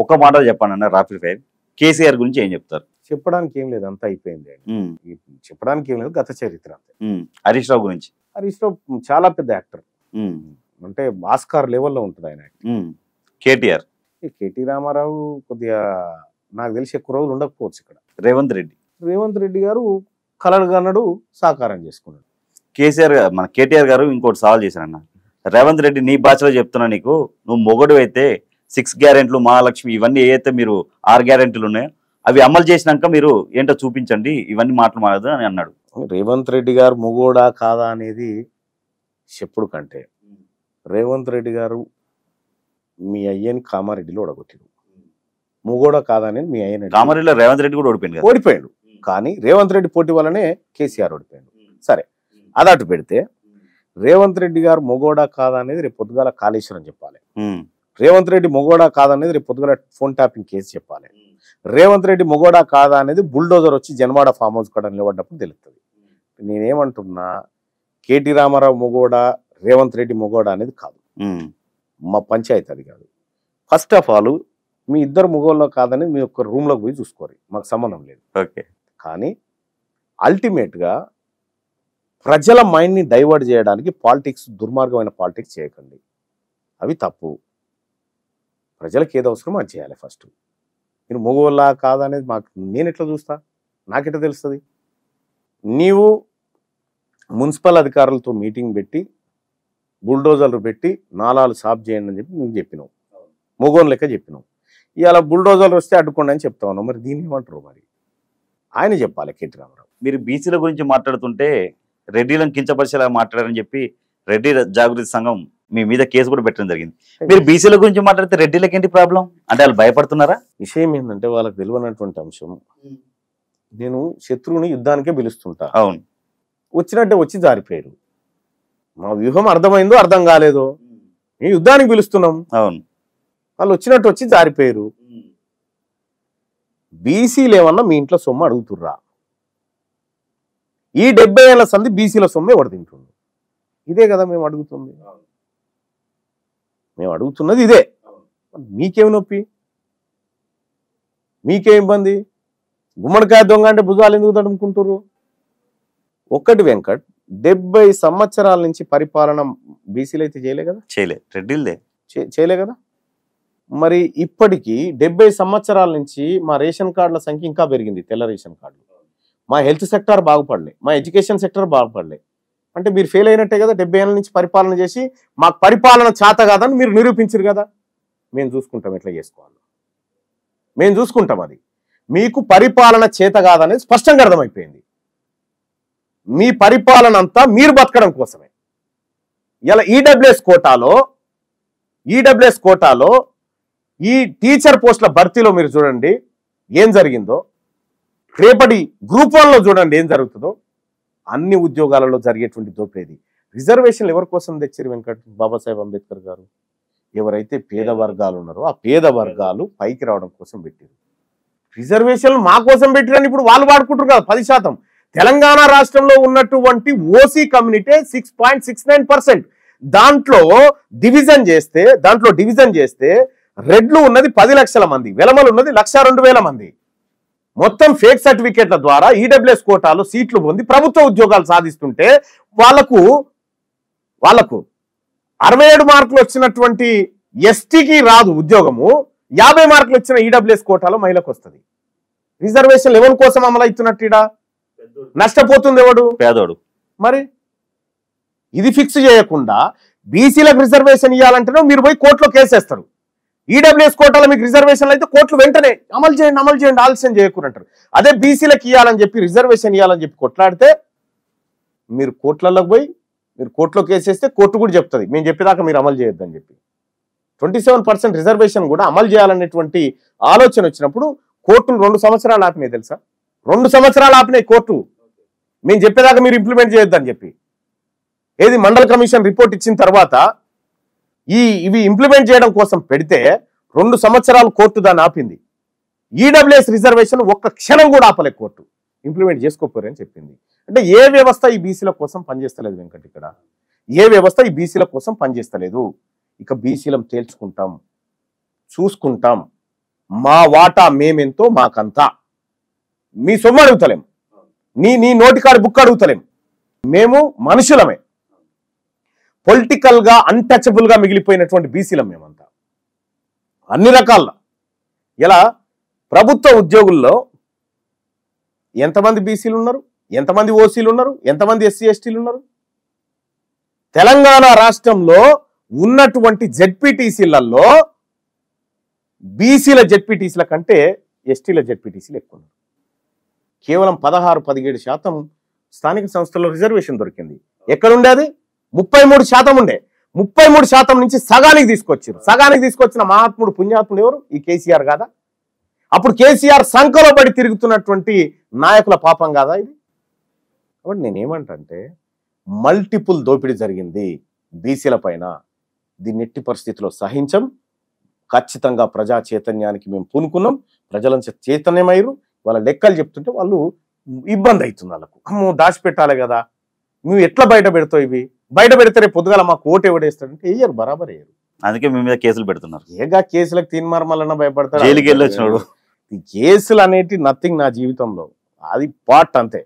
ఒక మాట చెప్పండి అన్న రాపిడ్ ఫైర్. కేసీఆర్ గురించి ఏం చెప్తారు? చెప్పడానికి ఏం లేదు, అంతా అయిపోయింది అండి. చెప్పడానికి ఏం లేదు, గత చరిత్ర అంతే. హరీష్ రావు గురించి? హరీష్ రావు చాలా పెద్ద యాక్టర్, అంటే ఆస్కార్ లెవెల్లో ఉంటుంది ఆయన. కేటీఆర్? కేటీ రామారావు కొద్దిగా నాకు తెలిసి ఎక్కువ రోజులు ఉండకపోవచ్చు ఇక్కడ. రేవంత్ రెడ్డి గారు కలలు కన్నడు, సాకారం చేసుకున్నాడు. కేసీఆర్ మన కేటీఆర్ గారు ఇంకోటి సవాల్ చేశారన్న, రేవంత్ రెడ్డి నీ భాషలో చెప్తున్నా నీకు, నువ్వు మొగడు అయితే 6 గ్యారెంట్లు, మహాలక్ష్మి ఇవన్నీ ఏదైతే మీరు 6 గ్యారెంటీలు ఉన్నాయో అవి అమలు చేసినాక మీరు ఏంటో చూపించండి, ఇవన్నీ మాట్లాడదు అని అన్నాడు. రేవంత్ రెడ్డి గారు మొగోడా కాదా అనేది చెప్పుడు కంటే, రేవంత్ రెడ్డి గారు మీ అయ్యని కామారెడ్డిలో ఓడగొట్టాడు. మొగోడా కాదా అనేది మీ అయ్యని. కామారెడ్డిలో రేవంత్ రెడ్డి కూడా ఓడిపోయాడు, కానీ రేవంత్ రెడ్డి పోటీ వల్లనే కేసీఆర్ ఓడిపోయాడు. సరే, అది అటు పెడితే రేవంత్ రెడ్డి గారు మొగోడా కాదా అనేది రేపు పొద్దుగాల కాళేశ్వరం చెప్పాలి. రేవంత్ రెడ్డి మొగోడా కాదనేది రేపు పొద్దుగల ఫోన్ ట్యాపింగ్ కేసు చెప్పాలి. రేవంత్ రెడ్డి మొగోడా కాదా అనేది బుల్డోజర్ వచ్చి జన్వాడ ఫామ్ హౌస్ కాడ నిలబడ్డప్పుడు తెలుస్తుంది. నేనేమంటున్నా, కేటీ రామారావు మొగోడా, రేవంత్ రెడ్డి మొగోడా అనేది కాదు, మా పంచాయతీ అది కాదు. ఫస్ట్ ఆఫ్ ఆల్ మీ ఇద్దరు మొగోళ్ళలో కాదని మీ ఒక్క రూమ్లోకి పోయి చూసుకోరు, మాకు సంబంధం లేదు. ఓకే, కానీ అల్టిమేట్గా ప్రజల మైండ్ని డైవర్ట్ చేయడానికి పాలిటిక్స్, దుర్మార్గమైన పాలిటిక్స్ చేయకండి, అవి తప్పు. ప్రజలకు ఏది అవసరమో అది చేయాలి. ఫస్ట్ మీరు మొగోళ్ళ కాదనేది మాకు నేను ఎట్లా చూస్తా, నాకెట్లా తెలుస్తుంది? నీవు మున్సిపల్ అధికారులతో మీటింగ్ పెట్టి బుల్డోజర్లు పెట్టి నాలాలు సాఫ్ చేయండి అని చెప్పి నువ్వు చెప్పినావు, మొగోన్ లెక్క చెప్పినావు. ఇవాళ బుల్డోజర్లు వస్తే అడ్డుకోండి అని చెప్తా ఉన్నావు, మరి దీన్ని ఏమంటారు? మరి ఆయన చెప్పాలి కేటీ రామారావు. మీరు బీసీల గురించి మాట్లాడుతుంటే రెడ్డిలను కించపరిచేలా మాట్లాడారని చెప్పి రెడ్డి జాగృతి సంఘం మీ మీద కేసు కూడా పెట్టడం జరిగింది. మీరు బీసీల గురించి మాట్లాడితే రెడ్డిలకు ఏంటి ప్రాబ్లం అంటే వాళ్ళు భయపడుతున్నారా? విషయం ఏంటంటే వాళ్ళకి తెలియనటువంటి అంశం, నేను శత్రువుని యుద్ధానికే పిలుస్తుంటా. అవును, వచ్చినట్టే వచ్చి జారిపోయారు. మా వ్యూహం అర్థమైందో అర్థం కాలేదో, మేము యుద్ధానికి పిలుస్తున్నాం. అవును, వాళ్ళు వచ్చినట్టు వచ్చి జారిపోయారు. బీసీలు ఏమన్నా మీ ఇంట్లో సొమ్ము అడుగుతుర్రా? ఈ 70 ఏళ్ల సంది బీసీల సొమ్ము ఎవరు తింటుండ్రు? ఇదే కదా మేము అడుగుతుంది. మేము అడుగుతున్నది ఇదే. మీకేమి నొప్పి, మీకేం ఇబ్బంది? గుమ్మడికాయ దొంగ అంటే భుజాలు ఎందుకు తడుముకుంటారు? ఒక్కటి వెంకట్, 70 సంవత్సరాల నుంచి పరిపాలన బీసీలు అయితే చేయలే కదా, రెడ్డిలదే చేయలే కదా. మరి ఇప్పటికీ 70 సంవత్సరాల నుంచి మా రేషన్ కార్డుల సంఖ్య ఇంకా పెరిగింది, తెల్ల రేషన్ కార్డులు. మా హెల్త్ సెక్టర్ బాగుపడలే, మా ఎడ్యుకేషన్ సెక్టర్ బాగుపడలే. అంటే మీరు ఫెయిల్ అయినట్టే కదా. 70 ఏళ్ళ నుంచి పరిపాలన చేసి మాకు పరిపాలన చేత కాదని మీరు నిరూపించారు కదా. మేము చూసుకుంటాం ఎట్లా చేసుకోవాలి, మేము చూసుకుంటాం. అది మీకు పరిపాలన చేత కాదనేది స్పష్టంగా అర్థమైపోయింది. మీ పరిపాలన అంతా మీరు బతకడం కోసమే. ఇలా ఈడబ్ల్యూఎస్ కోటాలో ఈ టీచర్ పోస్టుల భర్తీలో మీరు చూడండి ఏం జరిగిందో, రేపటి గ్రూప్ 1లో చూడండి ఏం జరుగుతుందో. అన్ని ఉద్యోగాలలో జరిగేటువంటి దోపిడీ. రిజర్వేషన్లు ఎవరి కోసం తెచ్చారు వెంకట్? బాబాసాహెబ్ అంబేద్కర్ గారు ఎవరైతే పేద వర్గాలు ఉన్నారో ఆ పేద వర్గాలు పైకి రావడం కోసం పెట్టారు. రిజర్వేషన్లు మా కోసం పెట్టారని ఇప్పుడు వాళ్ళు వాడుకుంటారు కదా. 10%. తెలంగాణ రాష్ట్రంలో ఉన్నటువంటి ఓసీ కమ్యూనిటీ 6.69%. దాంట్లో డివిజన్ చేస్తే రెడ్లు ఉన్నది 10 లక్షల మంది, వెలమలు ఉన్నది 1,02,000 మంది. మొత్తం ఫేక్ సర్టిఫికేట్ల ద్వారా ఈడబ్ల్యూఎస్ కోటాలో సీట్లు పొంది ప్రభుత్వ ఉద్యోగాలు సాధిస్తుంటే వాళ్లకు 67 మార్కులు వచ్చినటువంటి ఎస్టీకి రాదు ఉద్యోగము, 50 మార్కులు వచ్చిన ఈడబ్ల్యూఎస్ కోటాలో మహిళకు వస్తుంది. రిజర్వేషన్ ఎవరి కోసం అమలు అవుతున్నట్టుడా? నష్టపోతుంది ఎవడు? పేదోడు. మరి ఇది ఫిక్స్ చేయకుండా బీసీలకు రిజర్వేషన్ ఇవ్వాలంటేనే మీరు పోయి కోర్టులో కేసేస్తారు. ఈడబ్ల్యూఎస్ కోటాలో మీకు రిజర్వేషన్లు అయితే కోర్టులు వెంటనే అమలు చేయండి ఆలస్యం చేయకూరంటారు. అదే బీసీలకు ఇవ్వాలని చెప్పి రిజర్వేషన్ ఇవ్వాలని చెప్పి కొట్లాడితే మీరు కోర్టులలోకి పోయి మీరు కోర్టులో కేసేస్తే కోర్టు కూడా చెప్తుంది మేము చెప్పేదాకా మీరు అమలు చేయొద్దని చెప్పి. 27% రిజర్వేషన్ కూడా అమలు చేయాలనేటువంటి ఆలోచన వచ్చినప్పుడు కోర్టులు 2 సంవత్సరాలు ఆపినాయి తెలుసా. 2 సంవత్సరాలు ఆపినాయి కోర్టు, మేము చెప్పేదాకా మీరు ఇంప్లిమెంట్ చేయొద్దని చెప్పి. ఏది మండల్ కమిషన్ రిపోర్ట్ ఇచ్చిన తర్వాత ఇవి ఇంప్లిమెంట్ చేయడం కోసం పెడితే 2 సంవత్సరాలు కోర్టు దాన్ని ఆపింది. ఈడబ్ల్యూఎస్ రిజర్వేషన్ ఒక్క క్షణం కూడా ఆపలే కోర్టు, ఇంప్లిమెంట్ చేసుకోపోరని చెప్పింది. అంటే ఏ వ్యవస్థ ఈ బీసీల కోసం పనిచేస్తలేదు వెంకట్. ఇక్కడ ఏ వ్యవస్థ ఈ బీసీల కోసం పనిచేస్తలేదు. ఇక బీసీలం తేల్చుకుంటాం, చూసుకుంటాం. మా వాటా మేమెంతో మాకంతా, మీ సొమ్ము అడుగుతలేం, నీ నోటికాడు బుక్ అడుగుతలేం, మేము మనుషులమే, పొలిటికల్ గా అన్టచబుల్ గా మిగిలిపోయినటువంటి బీసీలం మేమంతా అన్ని రకాల. ఇలా ప్రభుత్వ ఉద్యోగుల్లో ఎంతమంది బీసీలు ఉన్నారు, ఎంతమంది ఓసీలు ఉన్నారు, ఎంతమంది ఎస్సీ ఎస్టీలు ఉన్నారు? తెలంగాణ రాష్ట్రంలో ఉన్నటువంటి జెడ్పీటీసీలలో బీసీల జెడ్పీటీసీల కంటే ఎస్టీల జెడ్పీటీసీలు ఎక్కువ ఉన్నారు. కేవలం 16-17% స్థానిక సంస్థల్లో రిజర్వేషన్ దొరికింది. ఎక్కడుండే అది? 33% ఉండే. 33% నుంచి సగానికి తీసుకొచ్చారు. సగానికి తీసుకొచ్చిన మహాత్ముడు పుణ్యాత్ముడు ఎవరు? ఈ కేసీఆర్ కాదా? అప్పుడు కేసీఆర్ సంఖలో పడి తిరుగుతున్నటువంటి నాయకుల పాపం కాదా ఇది? కాబట్టి నేనేమంటే మల్టిపుల్ దోపిడీ జరిగింది బీసీల పైన. దీన్ని ఎట్టి పరిస్థితిలో సహించం. ఖచ్చితంగా ప్రజా చైతన్యానికి మేము పూనుకున్నాం. ప్రజలను చైతన్యమయ్యారు. వాళ్ళ లెక్కలు చెప్తుంటే వాళ్ళు ఇబ్బంది అవుతుంది. వాళ్ళకు అమ్మో దాచిపెట్టాలి కదా, నువ్వు ఎట్లా బయట పెడతావు? ఇవి బయట పెడితే రేపు పొద్దుగాల మాకు ఓటు ఎవడేస్తాడంటే వేయరు, బరాబర్ వేయరు. అందుకే మీ మీద కేసులు పెడుతున్నారు. ఏగా కేసులకు తీన్మార్మలన్నా భయపడతారు. జైలుకి వెళ్ళి వచ్చినాడు. ఈ కేసులు అనేటి నథింగ్ నా జీవితంలో, అది పార్ట్ అంతే.